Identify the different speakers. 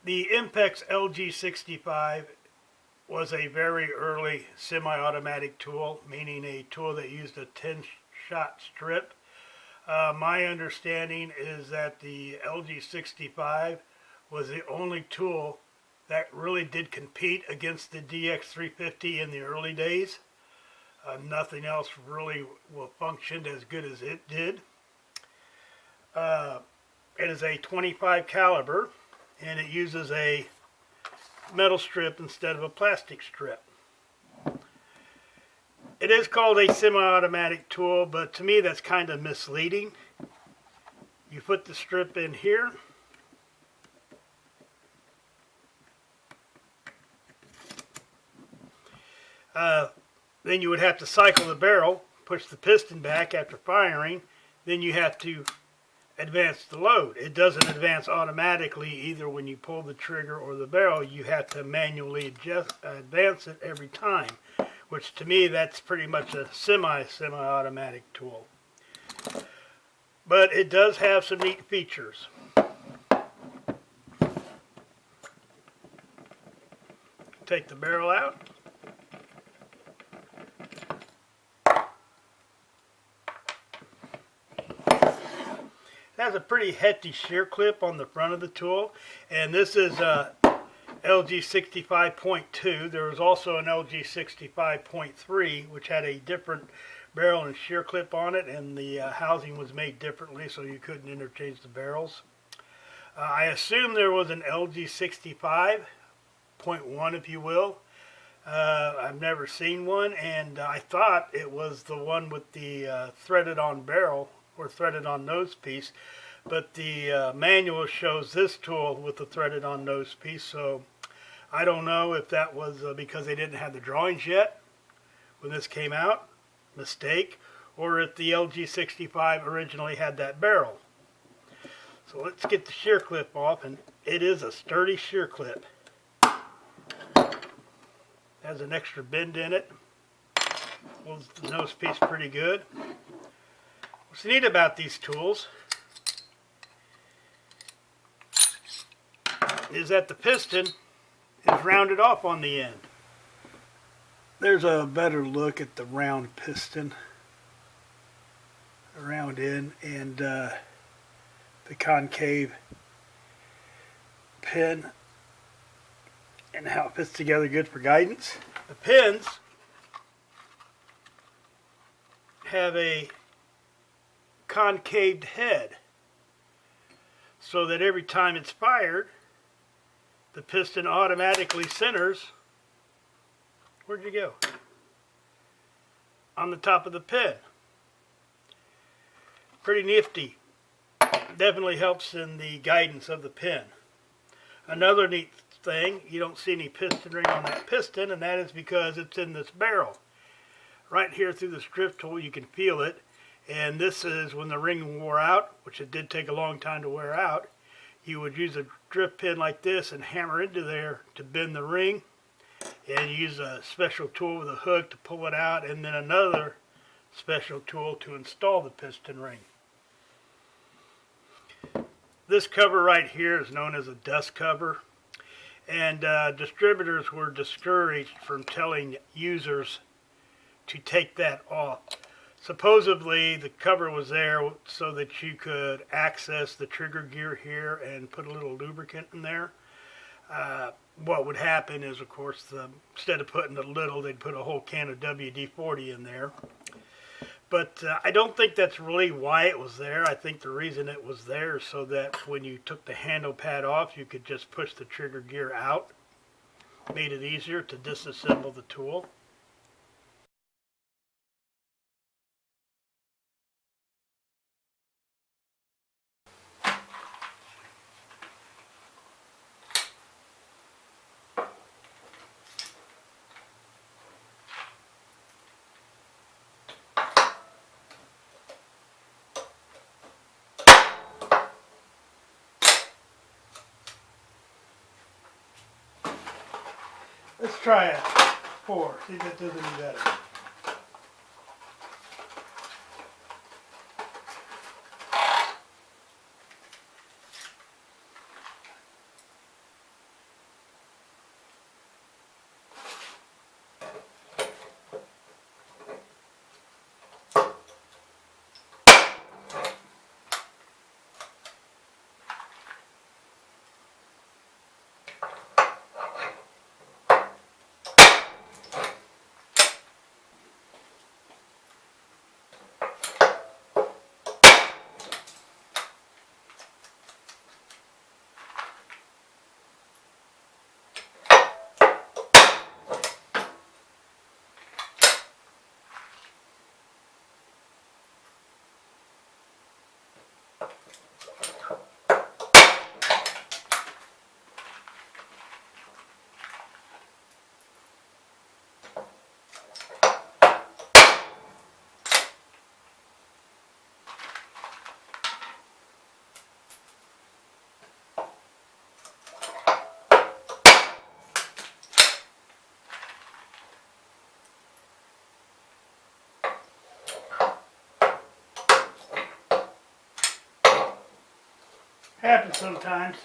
Speaker 1: The Impex LG65 was a very early semi-automatic tool, meaning a tool that used a 10-shot strip. My understanding is that the LG65 was the only tool that really did compete against the DX350 in the early days. Nothing else really functioned as good as it did. It is a 25 caliber, and it uses a metal strip instead of a plastic strip. It is called a semi-automatic tool, but to me that's kind of misleading. You put the strip in here, then you would have to cycle the barrel, push the piston back after firing, then you have to advance the load. It doesn't advance automatically either when you pull the trigger or the barrel. You have to manually advance it every time, which to me that's pretty much a semi-automatic tool. But it does have some neat features. Take the barrel out. It has a pretty hefty shear clip on the front of the tool, and this is LG65.2. There was also an LG65.3 which had a different barrel and shear clip on it, and the housing was made differently so you couldn't interchange the barrels. I assume there was an LG65.1, if you will. I've never seen one, and I thought it was the one with the threaded on barrel or threaded on nose piece, but the manual shows this tool with the threaded on nose piece, so I don't know if that was because they didn't have the drawings yet when this came out, mistake, or if the LG65 originally had that barrel. So let's get the shear clip off, and it is a sturdy shear clip. Has an extra bend in it. Holds the nose piece pretty good. What's neat about these tools is that the piston is rounded off on the end. There's a better look at the round piston, the round end, and the concave pin, and how it fits together good for guidance. The pins have a concaved head so that every time it's fired, the piston automatically centers. Where'd you go? On the top of the pin. Pretty nifty. Definitely helps in the guidance of the pin. Another neat thing, you don't see any piston ring on that piston, and that is because it's in this barrel. Right here through the strip tool you can feel it, and this is when the ring wore out, which it did take a long time to wear out. You would use a drip pin like this and hammer into there to bend the ring, and use a special tool with a hook to pull it out, and then another special tool to install the piston ring. This cover right here is known as a dust cover, and distributors were discouraged from telling users to take that off. Supposedly the cover was there so that you could access the trigger gear here and put a little lubricant in there. What would happen is, of course, instead of putting a little, they'd put a whole can of WD-40 in there. But I don't think that's really why it was there. I think the reason it was there is so that when you took the handle pad off, you could just push the trigger gear out. Made it easier to disassemble the tool. Let's try a 4, see if that does any better. Happens sometimes.